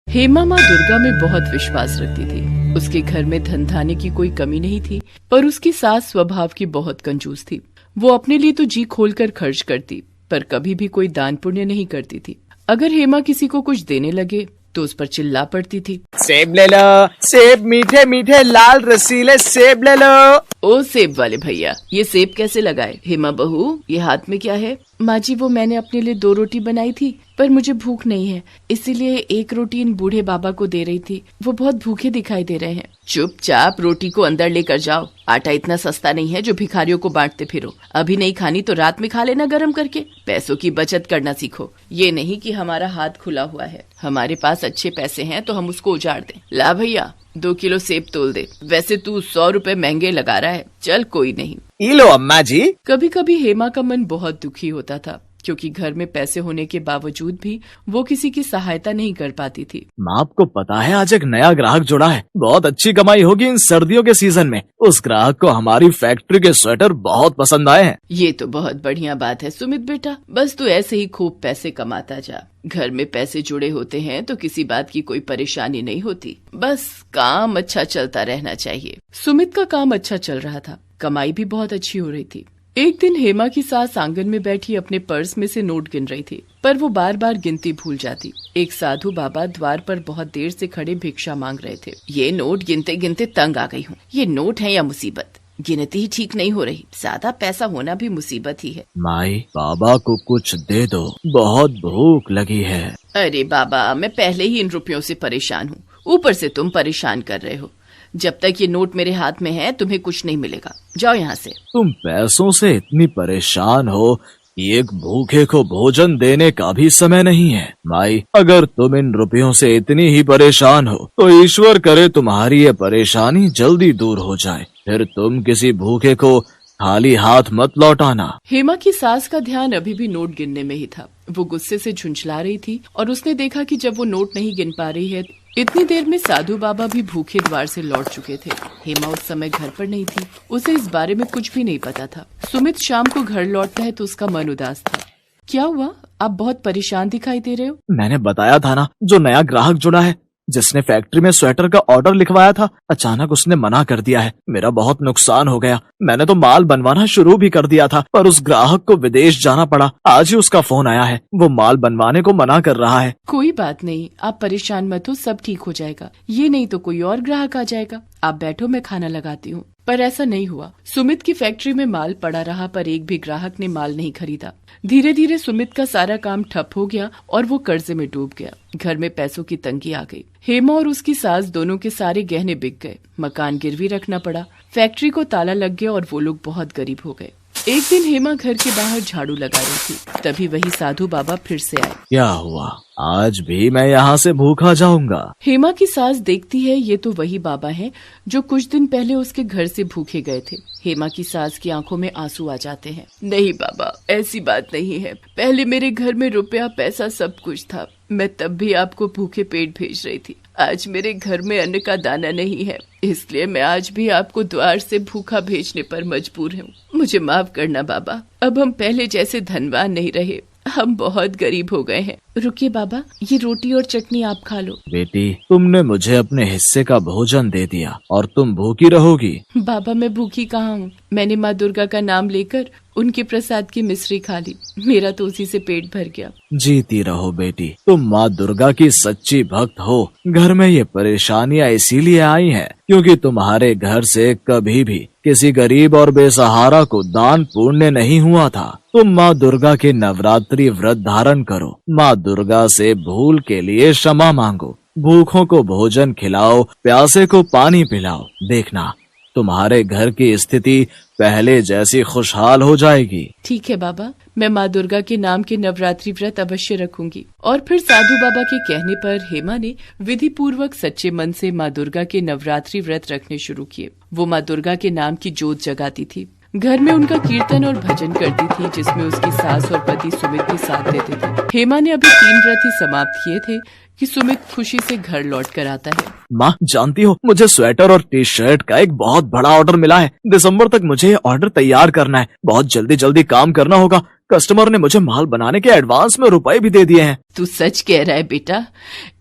हेमा माँ दुर्गा में बहुत विश्वास रखती थी। उसके घर में धन धान्य की कोई कमी नहीं थी, पर उसकी सास स्वभाव की बहुत कंजूस थी। वो अपने लिए तो जी खोलकर खर्च करती, पर कभी भी कोई दान पुण्य नहीं करती थी। अगर हेमा किसी को कुछ देने लगे तो उस पर चिल्ला पड़ती थी, सेब ले लो, सेब मीठे मीठे लाल रसीले सेब ले लो। ओ सेब वाले भैया, ये सेब कैसे लगाए? हेमा बहू, ये हाथ में क्या है? माँ जी, वो मैंने अपने लिए 2 रोटी बनाई थी, पर मुझे भूख नहीं है, इसीलिए 1 रोटी इन बूढ़े बाबा को दे रही थी। वो बहुत भूखे दिखाई दे रहे हैं। चुपचाप रोटी को अंदर लेकर जाओ। आटा इतना सस्ता नहीं है जो भिखारियों को बांटते फिरो। अभी नहीं खानी तो रात में खा लेना गरम करके। पैसों की बचत करना सीखो। ये नहीं कि हमारा हाथ खुला हुआ है, हमारे पास अच्छे पैसे हैं तो हम उसको उजाड़ दें। ला भैया, 2 किलो सेब तोल दे। वैसे तू 100 रुपए महंगे लगा रहा है। चल कोई नहीं। ये लो अम्मा जी। कभी कभी हेमा का मन बहुत दुखी होता था, क्योंकि घर में पैसे होने के बावजूद भी वो किसी की सहायता नहीं कर पाती थी। माँ, आपको पता है आज एक नया ग्राहक जुड़ा है। बहुत अच्छी कमाई होगी इन सर्दियों के सीजन में। उस ग्राहक को हमारी फैक्ट्री के स्वेटर बहुत पसंद आए हैं। ये तो बहुत बढ़िया बात है सुमित बेटा, बस तू ऐसे ही खूब पैसे कमाता जा। घर में पैसे जुड़े होते हैं तो किसी बात की कोई परेशानी नहीं होती, बस काम अच्छा चलता रहना चाहिए। सुमित का काम अच्छा चल रहा था, कमाई भी बहुत अच्छी हो रही थी। एक दिन हेमा की सास आंगन में बैठी अपने पर्स में से नोट गिन रही थी, पर वो बार बार गिनती भूल जाती। एक साधु बाबा द्वार पर बहुत देर से खड़े भिक्षा मांग रहे थे। ये नोट गिनते गिनते तंग आ गई हूँ। ये नोट है या मुसीबत? गिनती ही ठीक नहीं हो रही। ज्यादा पैसा होना भी मुसीबत ही है। माई, बाबा को कुछ दे दो, बहुत भूख लगी है। अरे बाबा, मैं पहले ही इन रुपयों से परेशान हूँ, ऊपर से तुम परेशान कर रहे हो। जब तक ये नोट मेरे हाथ में है तुम्हें कुछ नहीं मिलेगा। जाओ यहाँ से। तुम पैसों से इतनी परेशान हो कि एक भूखे को भोजन देने का भी समय नहीं है। माई, अगर तुम इन रुपयों से इतनी ही परेशान हो तो ईश्वर करे तुम्हारी ये परेशानी जल्दी दूर हो जाए, फिर तुम किसी भूखे को खाली हाथ मत लौटाना। हेमा की सास का ध्यान अभी भी नोट गिनने में ही था। वो गुस्से से झुंझला रही थी और उसने देखा कि जब वो नोट नहीं गिन पा रही है, इतनी देर में साधु बाबा भी भूखे द्वार से लौट चुके थे। हेमा उस समय घर पर नहीं थी, उसे इस बारे में कुछ भी नहीं पता था। सुमित शाम को घर लौटता है तो उसका मन उदास था। क्या हुआ? आप बहुत परेशान दिखाई दे रहे हो। मैंने बताया था ना, जो नया ग्राहक जुड़ा है, जिसने फैक्ट्री में स्वेटर का ऑर्डर लिखवाया था, अचानक उसने मना कर दिया है। मेरा बहुत नुकसान हो गया। मैंने तो माल बनवाना शुरू भी कर दिया था, पर उस ग्राहक को विदेश जाना पड़ा। आज ही उसका फोन आया है, वो माल बनवाने को मना कर रहा है। कोई बात नहीं, आप परेशान मत हो, सब ठीक हो जाएगा। ये नहीं तो कोई और ग्राहक आ जाएगा। आप बैठो, मैं खाना लगाती हूँ। पर ऐसा नहीं हुआ। सुमित की फैक्ट्री में माल पड़ा रहा, पर एक भी ग्राहक ने माल नहीं खरीदा। धीरे धीरे सुमित का सारा काम ठप हो गया और वो कर्जे में डूब गया। घर में पैसों की तंगी आ गई। हेमा और उसकी सास दोनों के सारे गहने बिक गए। मकान गिरवी रखना पड़ा। फैक्ट्री को ताला लग गया और वो लोग बहुत गरीब हो गए। एक दिन हेमा घर के बाहर झाड़ू लगा रही थी, तभी वही साधु बाबा फिर से आए। क्या हुआ? आज भी मैं यहाँ से भूखा जाऊंगा? हेमा की सास देखती है, ये तो वही बाबा हैं जो कुछ दिन पहले उसके घर से भूखे गए थे। हेमा की सास की आंखों में आंसू आ जाते हैं। नहीं बाबा, ऐसी बात नहीं है। पहले मेरे घर में रुपया पैसा सब कुछ था, मैं तब भी आपको भूखे पेट भेज रही थी। आज मेरे घर में अन्न का दाना नहीं है, इसलिए मैं आज भी आपको द्वार से भूखा भेजने पर मजबूर हूँ। मुझे माफ करना बाबा, अब हम पहले जैसे धनवान नहीं रहे, हम बहुत गरीब हो गए हैं। रुकिए बाबा, ये रोटी और चटनी आप खा लो। बेटी, तुमने मुझे अपने हिस्से का भोजन दे दिया और तुम भूखी रहोगी? बाबा, मैं भूखी कहाँ हूँ। मैंने माँ दुर्गा का नाम लेकर उनके प्रसाद की मिश्री खा ली, मेरा तो उसी से पेट भर गया। जीती रहो बेटी, तुम माँ दुर्गा की सच्ची भक्त हो। घर में ये परेशानियाँ इसीलिए आई हैं क्योंकि तुम्हारे घर से कभी भी किसी गरीब और बेसहारा को दान पुण्य नहीं हुआ था। तुम माँ दुर्गा के नवरात्रि व्रत धारण करो। माँ दुर्गा से भूल के लिए क्षमा मांगो। भूखों को भोजन खिलाओ, प्यासे को पानी पिलाओ। देखना, तुम्हारे घर की स्थिति पहले जैसी खुशहाल हो जाएगी। ठीक है बाबा, मैं माँ दुर्गा के नाम के नवरात्रि व्रत अवश्य रखूंगी। और फिर साधु बाबा के कहने पर हेमा ने विधि पूर्वक सच्चे मन से माँ दुर्गा के नवरात्रि व्रत रखने शुरू किए। वो माँ दुर्गा के नाम की जोत जगाती थी। घर में उनका कीर्तन और भजन करती थी, जिसमें उसकी सास और पति सुमित भी साथ देते थे। हेमा ने अभी 3 व्रत ही समाप्त किए थे कि सुमित खुशी से घर लौट कर आता है। माँ जानती हो, मुझे स्वेटर और टी शर्ट का एक बहुत बड़ा ऑर्डर मिला है। दिसंबर तक मुझे ये ऑर्डर तैयार करना है। बहुत जल्दी जल्दी काम करना होगा। कस्टमर ने मुझे माल बनाने के एडवांस में रुपए भी दे दिए हैं। तू सच कह रहा है बेटा?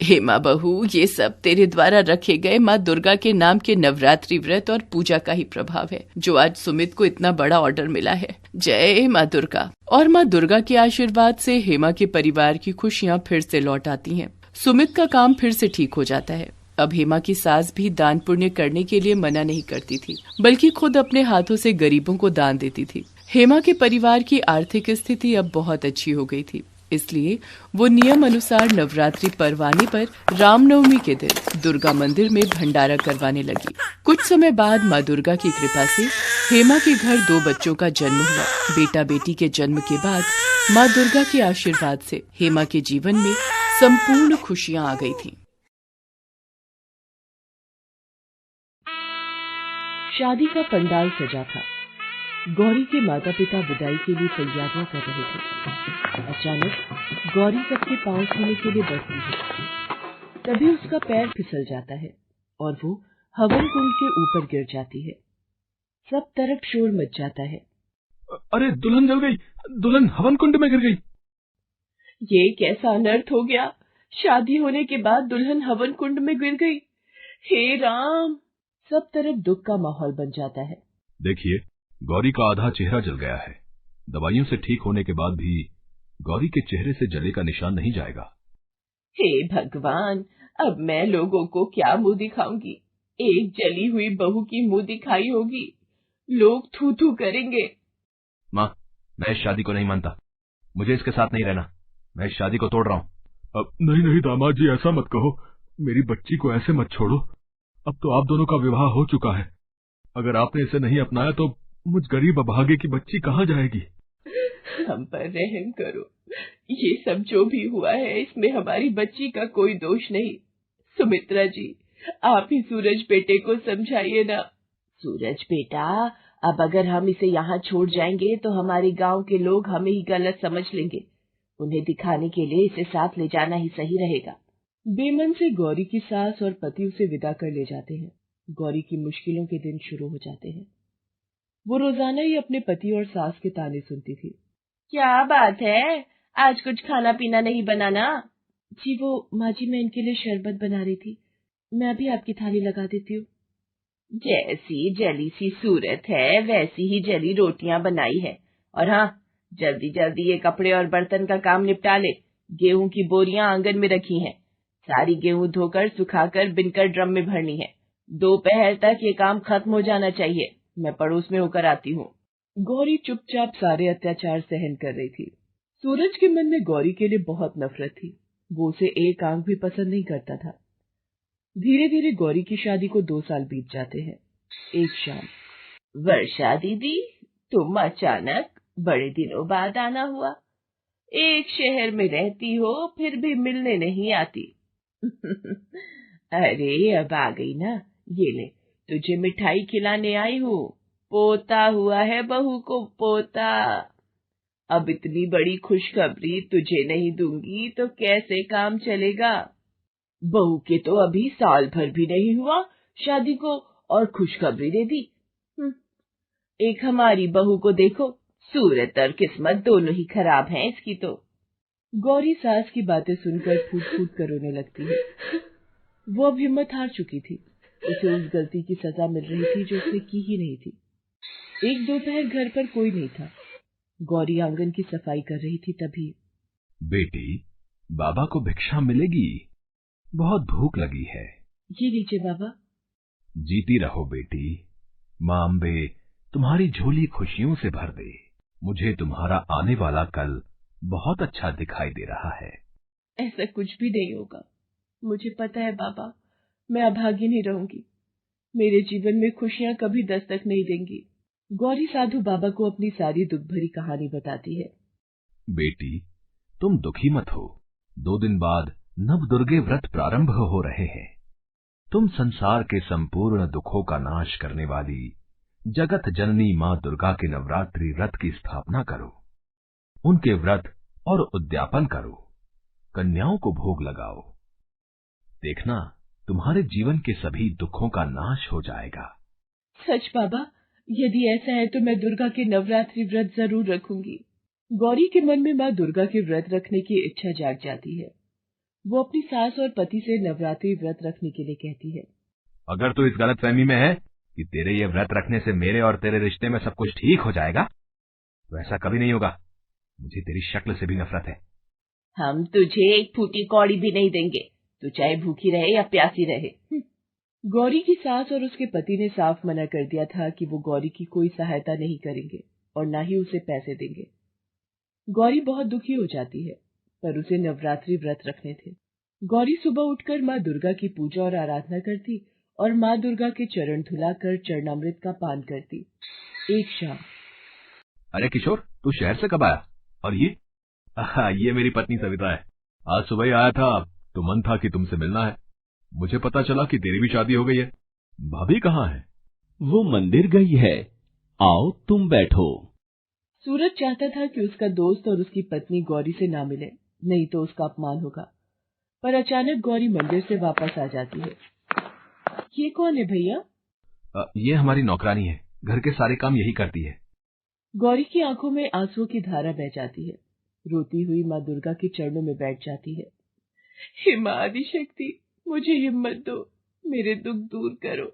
हेमा बहू, ये सब तेरे द्वारा रखे गए माँ दुर्गा के नाम के नवरात्रि व्रत और पूजा का ही प्रभाव है, जो आज सुमित को इतना बड़ा ऑर्डर मिला है। जय माँ दुर्गा। और माँ दुर्गा के आशीर्वाद से हेमा के परिवार की खुशियाँ फिर से लौट आती हैं। सुमित का काम फिर से ठीक हो जाता है। अब हेमा की सास भी दान पुण्य करने के लिए मना नहीं करती थी, बल्कि खुद अपने हाथों से गरीबों को दान देती थी। हेमा के परिवार की आर्थिक स्थिति अब बहुत अच्छी हो गई थी, इसलिए वो नियम अनुसार नवरात्रि पर्वानी पर रामनवमी के दिन दुर्गा मंदिर में भंडारा करवाने लगी। कुछ समय बाद माँ दुर्गा की कृपा से हेमा के घर 2 बच्चों का जन्म हुआ। बेटा बेटी के जन्म के बाद माँ दुर्गा के आशीर्वाद से हेमा के जीवन में संपूर्ण खुशियाँ आ गई थीं। शादी का पंडाल सजा था। गौरी के माता पिता विदाई के लिए तैयारियां कर रहे थे। अचानक गौरी सबके पांव छूने के लिए बढ़ती है। तभी उसका पैर फिसल जाता है और वो हवन कुंड के ऊपर गिर जाती है। सब तरफ शोर मच जाता है। अरे दुल्हन जल गई, दुल्हन हवन कुंड में गिर गई। ये कैसा अनर्थ हो गया? शादी होने के बाद दुल्हन हवन कुंड में गिर गई। हे राम! सब तरफ दुख का माहौल बन जाता है। देखिए, गौरी का आधा चेहरा जल गया है। दवाइयों से ठीक होने के बाद भी गौरी के चेहरे से जले का निशान नहीं जाएगा। हे भगवान, अब मैं लोगों को क्या मुंह दिखाऊंगी? एक जली हुई बहू की मुंह दिखाई होगी, लोग थू थू करेंगे। माँ, मैं इस शादी को नहीं मानता। मुझे इसके साथ नहीं रहना। मैं इस शादी को तोड़ रहा हूँ। अब नहीं नहीं दामाद जी, ऐसा मत कहो। मेरी बच्ची को ऐसे मत छोड़ो। अब तो आप दोनों का विवाह हो चुका है। अगर आपने इसे नहीं अपनाया तो मुझ गरीब अभागे की बच्ची कहाँ जाएगी? हम पर रहम करो। ये सब जो भी हुआ है, इसमें हमारी बच्ची का कोई दोष नहीं। सुमित्रा जी, आप ही सूरज बेटे को समझाइए ना। सूरज बेटा, अब अगर हम इसे यहाँ छोड़ जाएंगे तो हमारे गांव के लोग हमें ही गलत समझ लेंगे। उन्हें दिखाने के लिए इसे साथ ले जाना ही सही रहेगा। बेमन से गौरी की सास और पति उसे विदा कर ले जाते हैं। गौरी की मुश्किलों के दिन शुरू हो जाते हैं। वो रोजाना ही अपने पति और सास के ताने सुनती थी। क्या बात है, आज कुछ खाना पीना नहीं बनाना? जी वो माँ जी, मैं इनके लिए शरबत बना रही थी। मैं अभी आपकी थाली लगा देती हूँ। जैसी जली सी सूरत है, वैसी ही जली रोटियां बनाई है। और हाँ, जल्दी जल्दी ये कपड़े और बर्तन का काम निपटा ले। गेहूं की बोरियां आंगन में रखी हैं। सारी गेहूं धोकर सुखाकर बिनकर ड्रम में भरनी है। दोपहर तक ये काम खत्म हो जाना चाहिए। मैं पड़ोस में होकर आती हूँ। गौरी चुपचाप सारे अत्याचार सहन कर रही थी। सूरज के मन में गौरी के लिए बहुत नफरत थी। वो उसे एक आंख भी पसंद नहीं करता था। धीरे धीरे गौरी की शादी को 2 साल बीत जाते हैं। एक शाम, वर्षा दीदी, तुम अचानक बड़े दिनों बाद आना हुआ। एक शहर में रहती हो, फिर भी मिलने नहीं आती। अरे अब आ गई ना, ये ले, तुझे मिठाई खिलाने आई हूँ। पोता हुआ है बहू को, पोता। अब इतनी बड़ी खुशखबरी तुझे नहीं दूंगी तो कैसे काम चलेगा? बहू के तो अभी साल भर भी नहीं हुआ शादी को, और खुशखबरी दे दी। एक हमारी बहू को देखो, सूरत और किस्मत दोनों ही खराब हैं इसकी तो। गौरी सास की बातें सुनकर फूट फूट कर रोने लगती है। वो अब हिम्मत हार चुकी थी। उसे उस गलती की सजा मिल रही थी जो उसने की ही नहीं थी। एक दोपहर घर पर कोई नहीं था। गौरी आंगन की सफाई कर रही थी, तभी बेटी, बाबा को भिक्षा मिलेगी, बहुत भूख लगी है। ये लीजिए बाबा। जीती रहो बेटी। माँ अम्बे तुम्हारी झोली खुशियों से भर दे। मुझे तुम्हारा आने वाला कल बहुत अच्छा दिखाई दे रहा है। ऐसा कुछ भी नहीं होगा। मुझे पता है बाबा, मैं अभागी नहीं रहूंगी। मेरे जीवन में खुशियां कभी दस्तक नहीं देंगी। गौरी साधु बाबा को अपनी सारी दुख भरी कहानी बताती है। बेटी, तुम दुखी मत हो। 2 दिन बाद नवदुर्गे व्रत प्रारंभ हो रहे हैं। तुम संसार के संपूर्ण दुखों का नाश करने वाली जगत जननी माँ दुर्गा के नवरात्रि व्रत की स्थापना करो। उनके व्रत और उद्यापन करो। कन्याओं को भोग लगाओ। देखना, तुम्हारे जीवन के सभी दुखों का नाश हो जाएगा। सच बाबा, यदि ऐसा है तो मैं दुर्गा के नवरात्रि व्रत जरूर रखूंगी। गौरी के मन में माँ दुर्गा के व्रत रखने की इच्छा जाग जाती है। वो अपनी सास और पति से नवरात्रि व्रत रखने के लिए कहती है। अगर तू इस गलतफहमी में है कि तेरे ये व्रत रखने से मेरे और तेरे रिश्ते में सब कुछ ठीक हो जाएगा, तो ऐसा कभी नहीं होगा। मुझे तेरी शक्ल से भी नफरत है। हम तुझे एक फूटी कौड़ी भी नहीं देंगे, तू चाहे भूखी रहे या प्यासी रहे। गौरी की सास और उसके पति ने साफ मना कर दिया था कि वो गौरी की कोई सहायता नहीं करेंगे और न ही उसे पैसे देंगे। गौरी बहुत दुखी हो जाती है, पर उसे नवरात्रि व्रत रखने थे। गौरी सुबह उठकर माँ दुर्गा की पूजा और आराधना करती और माँ दुर्गा के चरण धुलाकर चरणामृत का पान करती। एक शाम। अरे किशोर, तू शहर से कब आया? और ये मेरी पत्नी सविता है। आज सुबह ही आया था तो मन था कि तुमसे मिलना है। मुझे पता चला कि तेरी भी शादी हो गई है। भाभी कहाँ है? वो मंदिर गई है। आओ तुम बैठो। सूरज चाहता था कि उसका दोस्त और उसकी पत्नी गौरी से ना मिले, नहीं तो उसका अपमान होगा। पर अचानक गौरी मंदिर से वापस आ जाती है। ये कौन है भैया? ये हमारी नौकरानी है, घर के सारे काम यही करती है। गौरी की आंखों में आंसुओं की धारा बह जाती है। रोती हुई माँ दुर्गा के चरणों में बैठ जाती है। हे माँ आदिशक्ति, मुझे हिम्मत दो, मेरे दुख दूर करो।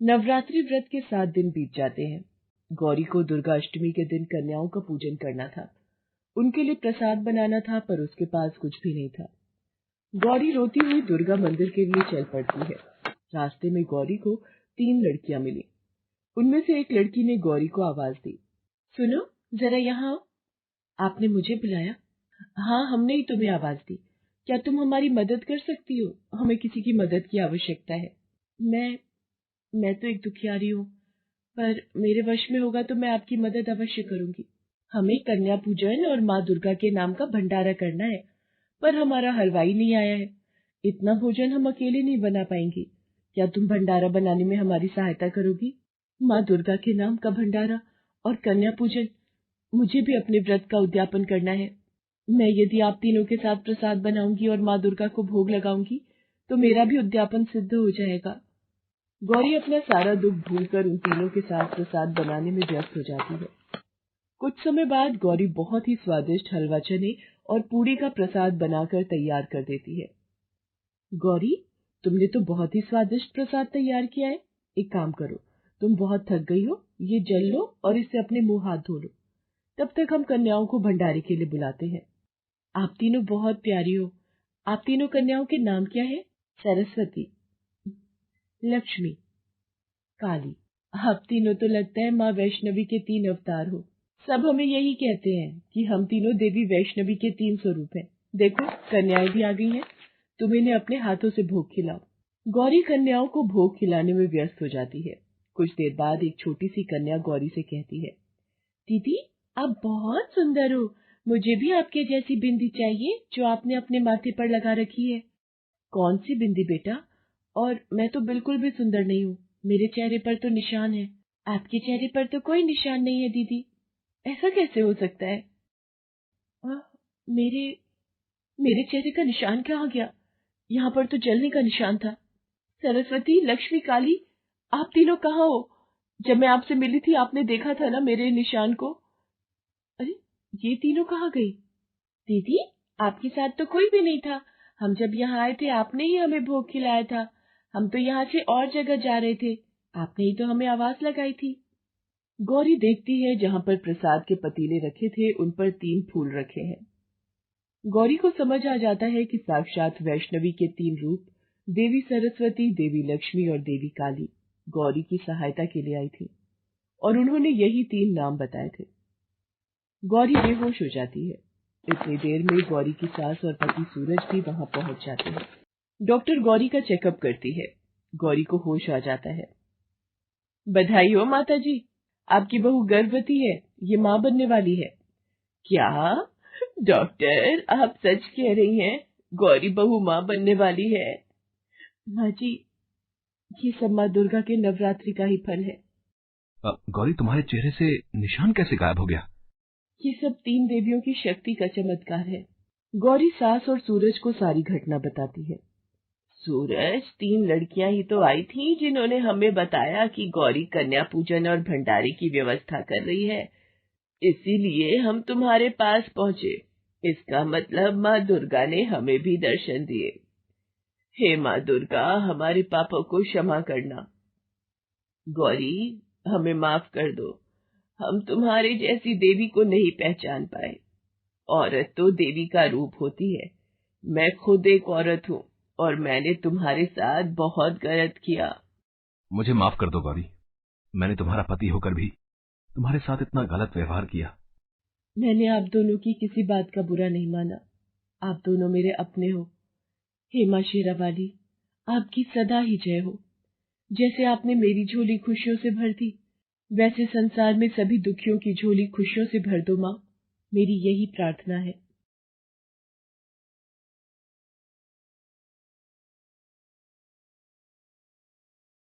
नवरात्रि व्रत के 7 दिन बीत जाते हैं। गौरी को दुर्गा अष्टमी के दिन कन्याओं का पूजन करना था। उनके लिए प्रसाद बनाना था, पर उसके पास कुछ भी नहीं था। गौरी रोती हुई दुर्गा मंदिर के लिए चल पड़ती है। रास्ते में गौरी को 3 लड़कियां मिली। उनमें से एक लड़की ने गौरी को आवाज दी। सुनो, जरा यहाँ आओ। आपने मुझे बुलाया? हाँ, हमने ही तुम्हें आवाज दी। क्या तुम हमारी मदद कर सकती हो? हमें किसी की मदद की आवश्यकता है। मैं तो एक दुखियारी हूँ, पर मेरे वश में होगा तो मैं आपकी मदद अवश्य करूंगी। हमें कन्या पूजन और माँ दुर्गा के नाम का भंडारा करना है, पर हमारा हलवाई नहीं आया है। इतना भोजन हम अकेले नहीं बना पाएंगे। क्या तुम भंडारा बनाने में हमारी सहायता करोगी? माँ दुर्गा के नाम का भंडारा और कन्या पूजन, मुझे भी अपने व्रत का उद्यापन करना है। यदि आप तीनों के साथ प्रसाद बनाऊंगी और माँ दुर्गा को भोग लगाऊंगी तो मेरा भी उद्यापन सिद्ध हो जाएगा। गौरी अपना सारा दुख भूलकर उन तीनों के साथ प्रसाद बनाने में व्यस्त हो जाती है। कुछ समय बाद गौरी बहुत ही स्वादिष्ट हलवा चने और पूड़ी का प्रसाद बनाकर तैयार कर देती है। गौरी, तुमने तो बहुत ही स्वादिष्ट प्रसाद तैयार किया है। एक काम करो, तुम बहुत थक गई हो, ये जल लो और इससे अपने मुंह हाथ धो लो। तब तक हम कन्याओं को भंडारे के लिए बुलाते हैं। आप तीनों बहुत प्यारी हो। आप तीनों कन्याओं के नाम क्या है? सरस्वती, लक्ष्मी, काली। आप तीनों तो लगता है माँ वैष्णवी के 3 अवतार हो। सब हमें यही कहते हैं कि हम तीनों देवी वैष्णवी के 3 स्वरूप हैं। देखो, कन्याएं भी आ गई हैं। तुम इन्हें अपने हाथों से भोग खिलाओ। गौरी कन्याओं को भोग खिलाने में व्यस्त हो जाती है। कुछ देर बाद एक छोटी सी कन्या गौरी से कहती है, दीदी, आप बहुत सुंदर हो। मुझे भी आपके जैसी बिंदी चाहिए जो आपने अपने माथे पर लगा रखी है। कौन सी बिंदी बेटा? और मैं तो बिल्कुल भी सुंदर नहीं हूँ। मेरे चेहरे पर तो निशान है। आपके चेहरे पर तो कोई निशान नहीं है दीदी। ऐसा कैसे हो सकता है? मेरे चेहरे का निशान कहाँ गया? यहाँ पर तो जलने का निशान था। सरस्वती, लक्ष्मी, काली, आप तीनों कहाँ हो? जब मैं आपसे मिली थी आपने देखा था ना मेरे निशान को। अरे, ये तीनों कहाँ गई? दीदी, आपके साथ तो कोई भी नहीं था। हम जब यहाँ आए थे आपने ही हमें भोग खिलाया था। हम तो यहाँ से और जगह जा रहे थे, आपने ही तो हमें आवाज लगाई थी। गौरी देखती है जहाँ पर प्रसाद के पतीले रखे थे उन पर 3 फूल रखे हैं। गौरी को समझ आ जाता है कि साक्षात वैष्णवी के 3 रूप, देवी सरस्वती, देवी लक्ष्मी और देवी काली, गौरी की सहायता के लिए आई थी और उन्होंने यही 3 नाम बताए थे। गौरी बेहोश हो जाती है। इतनी देर में गौरी की सास और पति सूरज भी वहां पहुंच जाते हैं। डॉक्टर गौरी का चेकअप करती है। गौरी को होश आ जाता है। बधाई हो माता जी, आपकी बहू गर्भवती है, ये माँ बनने वाली है। क्या डॉक्टर, आप सच कह रही हैं? गौरी बहू माँ बनने वाली है? माँ जी, ये सब माँ दुर्गा के नवरात्रि का ही फल है। गौरी, तुम्हारे चेहरे से निशान कैसे गायब हो गया? ये सब 3 देवियों की शक्ति का चमत्कार है। गौरी सास और सूरज को सारी घटना बताती है। सूरज, 3 लड़कियां ही तो आई थी जिन्होंने हमें बताया कि गौरी कन्या पूजन और भंडारे की व्यवस्था कर रही है, इसीलिए हम तुम्हारे पास पहुंचे। इसका मतलब माँ दुर्गा ने हमें भी दर्शन दिए। हे माँ दुर्गा, हमारे पापों को क्षमा करना। गौरी, हमें माफ कर दो, हम तुम्हारे जैसी देवी को नहीं पहचान पाए। औरत तो देवी का रूप होती है। मैं खुद एक औरत हूँ और मैंने तुम्हारे साथ बहुत गलत किया। मुझे माफ कर दो गौरी, मैंने तुम्हारा पति होकर भी तुम्हारे साथ इतना गलत व्यवहार किया। मैंने आप दोनों की किसी बात का बुरा नहीं माना। आप दोनों मेरे अपने हो। हे माँ शेरावाली, आपकी सदा ही जय हो। जैसे आपने मेरी झोली खुशियों से भर दी, वैसे संसार में सभी दुखियों की झोली खुशियों से भर दो माँ। मेरी यही प्रार्थना है।